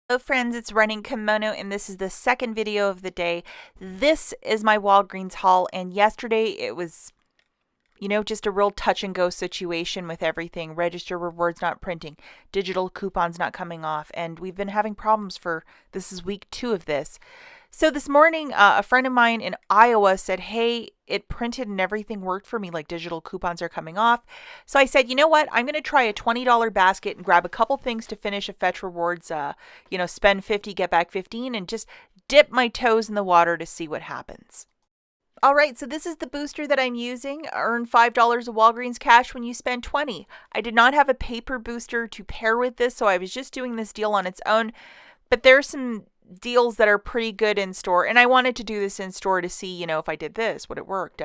Hello friends, it's Running Kimono and this is the second video of the day. This is my Walgreens haul, and yesterday it was, just a real touch and go situation with everything. Register rewards not printing, digital coupons not coming off, and we've been having problems this is week 2 of this. So this morning, a friend of mine in Iowa said, hey, it printed and everything worked for me, like digital coupons are coming off. So I said, you know what? I'm going to try a $20 basket and grab a couple things to finish a Fetch Rewards, spend 50, get back 15, and just dip my toes in the water to see what happens. All right, so this is the booster that I'm using. Earn $5 of Walgreens cash when you spend 20. I did not have a paper booster to pair with this, so I was just doing this deal on its own. But there's some deals that are pretty good in store, and I wanted to do this in store to see, if I did this, would it work,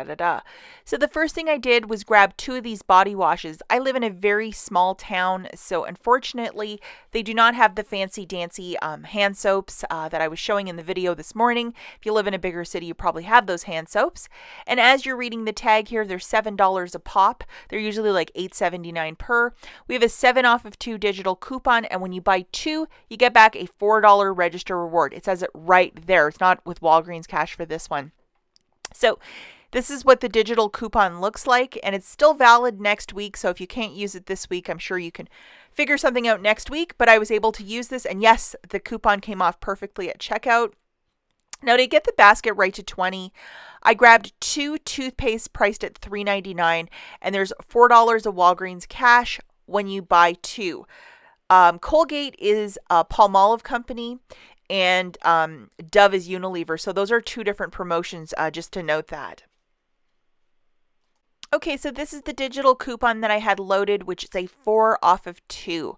So the first thing I did was grab 2 of these body washes. I live in a very small town, so unfortunately they do not have the fancy dancy hand soaps that I was showing in the video this morning. If you live in a bigger city, you probably have those hand soaps, and as you're reading the tag here, they're $7 a pop. They're usually like $8.79 per. We have a 7 off of 2 digital coupon, and when you buy 2, you get back a $4 register reward. It says it right there. It's not with Walgreens cash for this one. So this is what the digital coupon looks like, and it's still valid next week. So if you can't use it this week, I'm sure you can figure something out next week. But I was able to use this, and yes, the coupon came off perfectly at checkout. Now, to get the basket right to 20, I grabbed 2 toothpaste priced at $3.99, and there's $4 of Walgreens cash when you buy 2. Colgate is a Palmolive company, and Dove is Unilever. So those are 2 different promotions, just to note that. Okay, so this is the digital coupon that I had loaded, which is a 4 off of 2.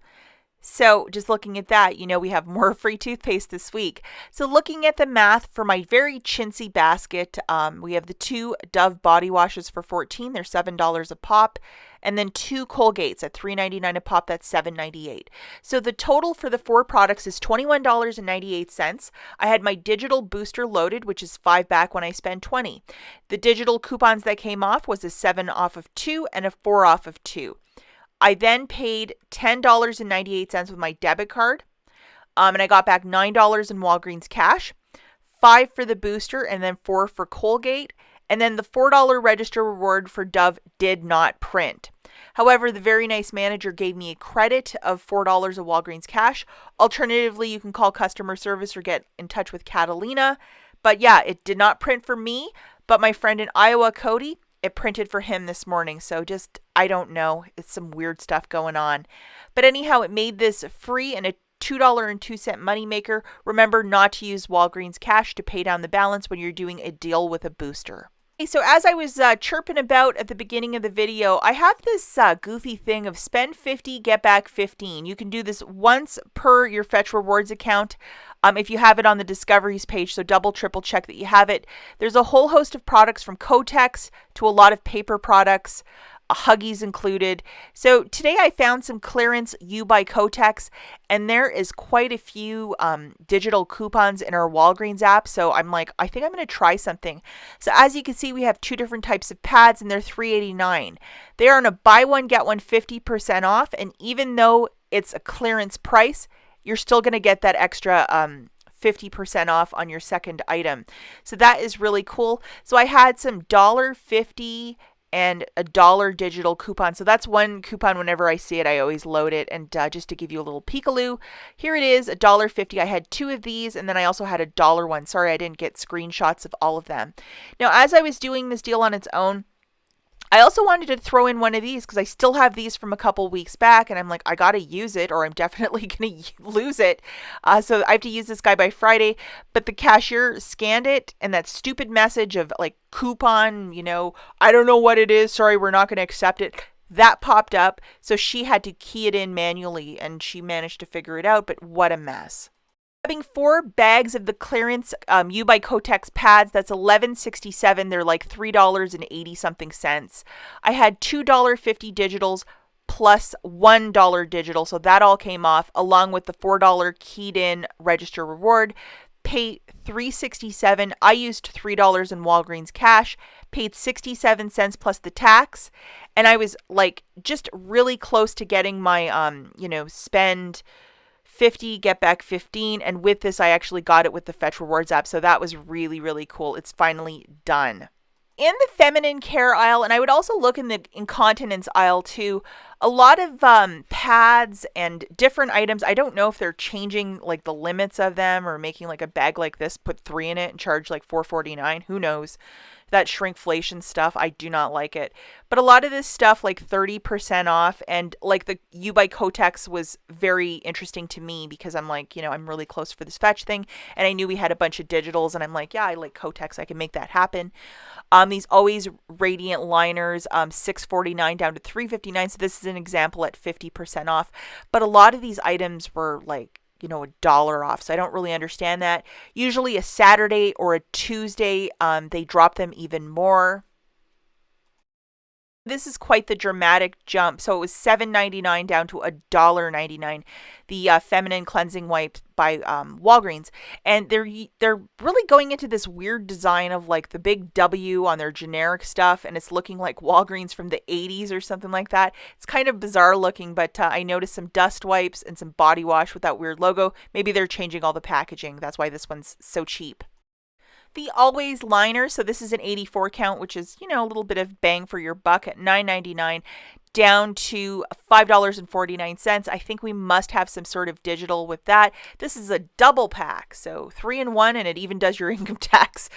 So just looking at that, we have more free toothpaste this week. So looking at the math for my very chintzy basket, we have the 2 Dove body washes for $14. They're $7 a pop. And then 2 Colgates at $3.99 a pop. That's $7.98. So the total for the 4 products is $21.98. I had my digital booster loaded, which is 5 back when I spend 20. The digital coupons that came off was a 7 off of 2 and a 4 off of 2. I then paid $10.98 with my debit card, and I got back $9 in Walgreens cash, 5 for the booster, and then 4 for Colgate, and then the $4 register reward for Dove did not print. However, the very nice manager gave me a credit of $4 of Walgreens cash. Alternatively, you can call customer service or get in touch with Catalina. But yeah, it did not print for me, but my friend in Iowa, Cody, it printed for him this morning. So just, I don't know, it's some weird stuff going on. But anyhow, it made this free and a $2.02 moneymaker. Remember not to use Walgreens cash to pay down the balance when you're doing a deal with a booster. Okay, so as I was chirping about at the beginning of the video, I have this goofy thing of spend 50, get back 15. You can do this once per your Fetch Rewards account. If you have it on the Discoveries page, so double, triple check that you have it. There's a whole host of products from Kotex to a lot of paper products, Huggies included. So today I found some clearance U by Kotex, and there is quite a few digital coupons in our Walgreens app. So I'm like, I think I'm going to try something. So as you can see, we have 2 different types of pads, and they're $3.89. They are on a buy one, get one 50% off. And even though it's a clearance price, you're still going to get that extra 50% off on your second item. So that is really cool. So I had some $1.50 and a $1 digital coupon. So that's one coupon. Whenever I see it, I always load it. And just to give you a little peekaloo, here it is, $1.50. I had 2 of these, and then I also had a $1 one. Sorry, I didn't get screenshots of all of them. Now, as I was doing this deal on its own, I also wanted to throw in one of these because I still have these from a couple weeks back, and I'm like, I got to use it or I'm definitely going to lose it. So I have to use this guy by Friday, but the cashier scanned it, and that stupid message of like coupon, I don't know what it is. Sorry, we're not going to accept it. That popped up. So she had to key it in manually, and she managed to figure it out, but what a mess. Having 4 bags of the clearance U by Kotex pads, that's $11.67. They're like $3.80 something cents. I had $2.50 digitals plus $1 digital, so that all came off, along with the $4 keyed in register reward. Pay $3.67. I used $3 in Walgreens cash, paid 67 cents plus the tax, and I was like just really close to getting my spend 50, get back 15. And with this, I actually got it with the Fetch Rewards app. So that was really, really cool. It's finally done. In the feminine care aisle, and I would also look in the incontinence aisle too, a lot of pads and different items. I don't know if they're changing like the limits of them or making like a bag like this, put 3 in it and charge like $4.49. Who knows? That shrinkflation stuff, I do not like it. But a lot of this stuff, like 30% off, and like the U by Kotex was very interesting to me because I'm like, I'm really close for this Fetch thing, and I knew we had a bunch of digitals, and I'm like, yeah, I like Kotex, I can make that happen. These Always Radiant liners, $6.49 down to $3.59. So this is an example at 50% off. But a lot of these items were like, $1 off. So I don't really understand that. Usually a Saturday or a Tuesday, they drop them even more. This is quite the dramatic jump. So it was $7.99 down to $1.99. The feminine cleansing wipes by Walgreens, and they're really going into this weird design of like the big W on their generic stuff, and it's looking like Walgreens from the 80s or something like that. It's kind of bizarre looking, but I noticed some dust wipes and some body wash with that weird logo. Maybe they're changing all the packaging. That's why this one's so cheap. The Always liner, so this is an 84 count, which is, a little bit of bang for your buck at $9.99 down to $5.49. I think we must have some sort of digital with that. This is a double pack, so 3-in-1, and it even does your income tax.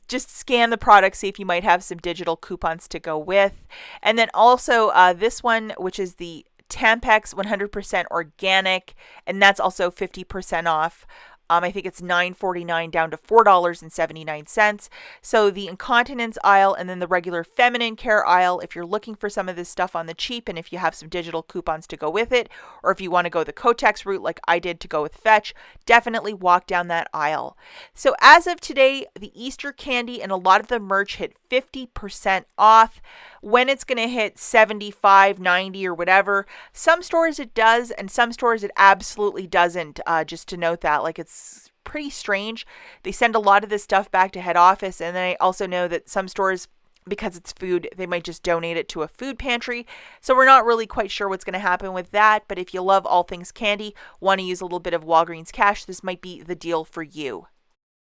Just scan the product, see if you might have some digital coupons to go with. And then also this one, which is the Tampax 100% organic, and that's also 50% off. I think it's $9.49 down to $4.79. So the incontinence aisle and then the regular feminine care aisle, if you're looking for some of this stuff on the cheap and if you have some digital coupons to go with it, or if you want to go the Kotex route like I did to go with Fetch, definitely walk down that aisle. So as of today, the Easter candy and a lot of the merch hit 50% off. When it's going to hit 75, 90 or whatever, some stores it does and some stores it absolutely doesn't. Just to note that, like, it's pretty strange. They send a lot of this stuff back to head office, and then I also know that some stores, because it's food, they might just donate it to a food pantry. So we're not really quite sure what's going to happen with that. But if you love all things candy, want to use a little bit of Walgreens cash, this might be the deal for you.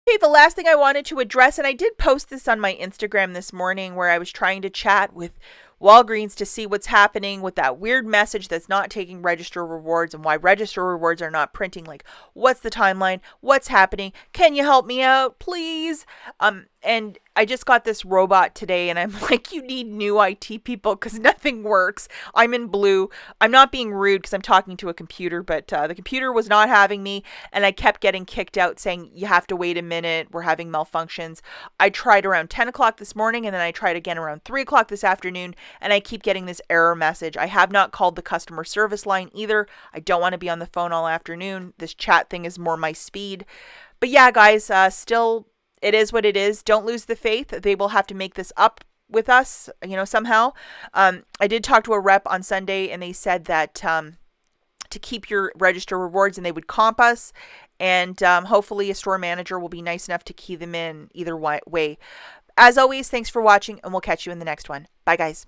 Okay, the last thing I wanted to address, and I did post this on my Instagram this morning where I was trying to chat with Walgreens to see what's happening with that weird message that's not taking register rewards and why register rewards are not printing. Like, what's the timeline? What's happening? Can you help me out, please? And I just got this robot today, and I'm like, you need new IT people because nothing works. I'm in blue. I'm not being rude because I'm talking to a computer, but the computer was not having me, and I kept getting kicked out saying, you have to wait a minute. We're having malfunctions. I tried around 10 o'clock this morning, and then I tried again around 3 o'clock this afternoon, and I keep getting this error message. I have not called the customer service line either. I don't want to be on the phone all afternoon. This chat thing is more my speed. But yeah, guys, still, it is what it is. Don't lose the faith. They will have to make this up with us, somehow. I did talk to a rep on Sunday, and they said that to keep your register rewards, and they would comp us. And hopefully a store manager will be nice enough to key them in either way. As always, thanks for watching, and we'll catch you in the next one. Bye, guys.